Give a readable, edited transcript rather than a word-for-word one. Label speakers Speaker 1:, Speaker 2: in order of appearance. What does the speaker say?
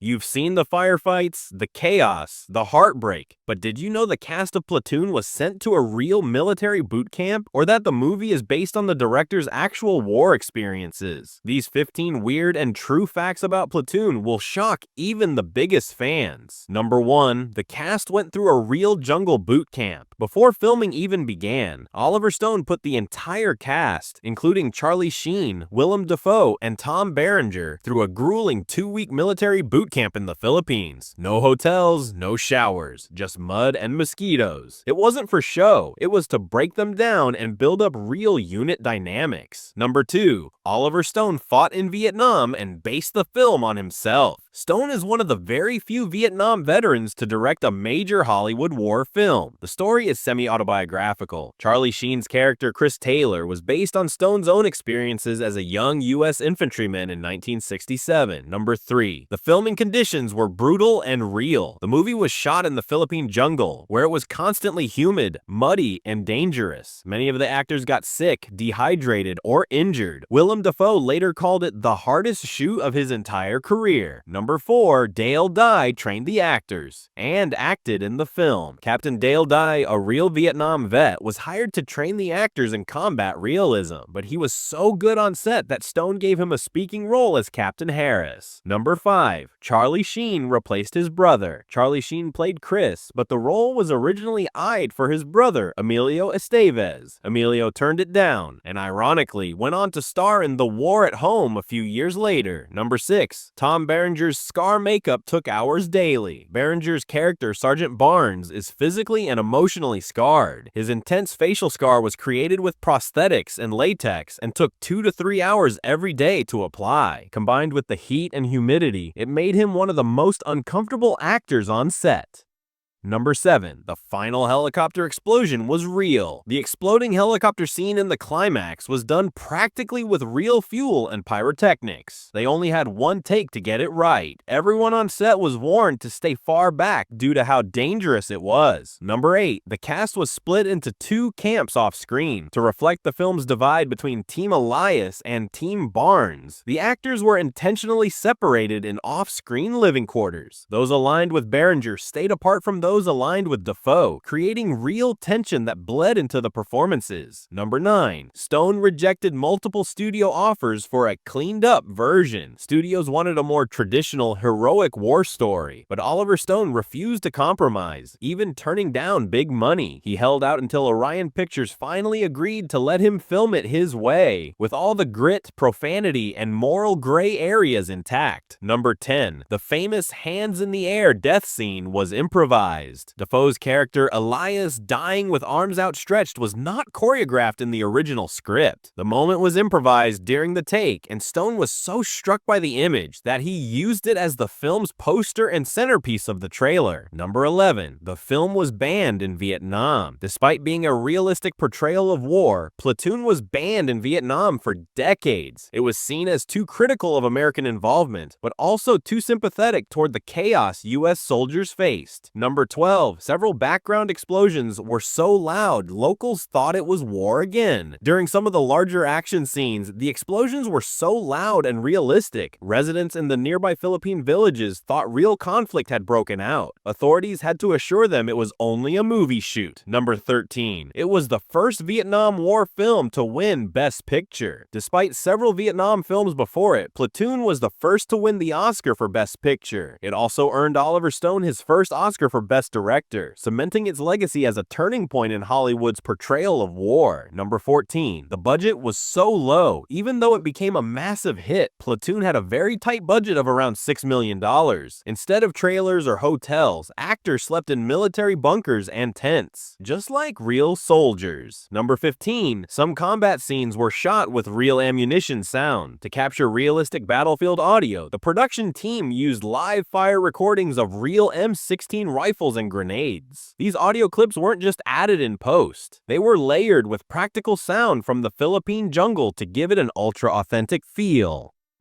Speaker 1: You've seen the firefights, the chaos, the heartbreak, but did you know the cast of Platoon was sent to a real military boot camp, or that the movie is based on the director's actual war experiences? These 15 weird and true facts about Platoon will shock even the biggest fans. Number 1. The cast went through a real jungle boot camp. Before filming even began, Oliver Stone put the entire cast, including Charlie Sheen, Willem Dafoe, and Tom Berenger, through a grueling 2-week military boot camp in the Philippines. No hotels, no showers, just mud and mosquitoes. It wasn't for show, it was to break them down and build up real unit dynamics. Number 2. Oliver Stone fought in Vietnam and based the film on himself. Stone is one of the very few Vietnam veterans to direct a major Hollywood war film. The story is semi-autobiographical. Charlie Sheen's character Chris Taylor was based on Stone's own experiences as a young U.S. infantryman in 1967. Number 3. The filming conditions were brutal and real. The movie was shot in the Philippine jungle, where it was constantly humid, muddy, and dangerous. Many of the actors got sick, dehydrated, or injured. Willem Dafoe later called it the hardest shoot of his entire career. Number 4. Dale Dye trained the actors and acted in the film. Captain Dale Dye, a real Vietnam vet, was hired to train the actors in combat realism, but he was so good on set that Stone gave him a speaking role as Captain Harris. Number 5. Charlie Sheen replaced his brother. Charlie Sheen played Chris, but the role was originally eyed for his brother, Emilio Estevez. Emilio turned it down, and ironically went on to star in The War at Home a few years later. Number 6. Tom Berenger's scar makeup took hours daily. Berenger's character, Sergeant Barnes, is physically and emotionally scarred. His intense facial scar was created with prosthetics and latex and took 2 to 3 hours every day to apply. Combined with the heat and humidity, it made him one of the most uncomfortable actors on set. Number 7. The final helicopter explosion was real. The exploding helicopter scene in the climax was done practically with real fuel and pyrotechnics. They only had one take to get it right. Everyone on set was warned to stay far back due to how dangerous it was. Number 8. The cast was split into 2 camps off screen to reflect the film's divide between Team Elias and Team Barnes. The actors were intentionally separated in off-screen living quarters. Those aligned with Berenger stayed apart from those aligned with Dafoe, creating real tension that bled into the performances. Number 9. Stone rejected multiple studio offers for a cleaned-up version. Studios wanted a more traditional, heroic war story, but Oliver Stone refused to compromise, even turning down big money. He held out until Orion Pictures finally agreed to let him film it his way, with all the grit, profanity, and moral gray areas intact. Number 10. The famous hands-in-the-air death scene was improvised. Dafoe's character Elias dying with arms outstretched was not choreographed in the original script. The moment was improvised during the take, and Stone was so struck by the image that he used it as the film's poster and centerpiece of the trailer. Number 11. The film was banned in Vietnam. Despite being a realistic portrayal of war, Platoon was banned in Vietnam for decades. It was seen as too critical of American involvement, but also too sympathetic toward the chaos U.S. soldiers faced. Number 12. Several background explosions were so loud, locals thought it was war again. During some of the larger action scenes, the explosions were so loud and realistic. Residents in the nearby Philippine villages thought real conflict had broken out. Authorities had to assure them it was only a movie shoot. Number 13. It was the first Vietnam War film to win Best Picture. Despite several Vietnam films before it, Platoon was the first to win the Oscar for Best Picture. It also earned Oliver Stone his first Oscar for Best Director, cementing its legacy as a turning point in Hollywood's portrayal of war. Number 14. The budget was so low, even though it became a massive hit, Platoon had a very tight budget of around $6 million. Instead of trailers or hotels, actors slept in military bunkers and tents, just like real soldiers. Number 15. Some combat scenes were shot with real ammunition sound. To capture realistic battlefield audio, the production team used live fire recordings of real M16 rifles and grenades. These audio clips weren't just added in post. They were layered with practical sound from the Philippine jungle to give it an ultra-authentic feel.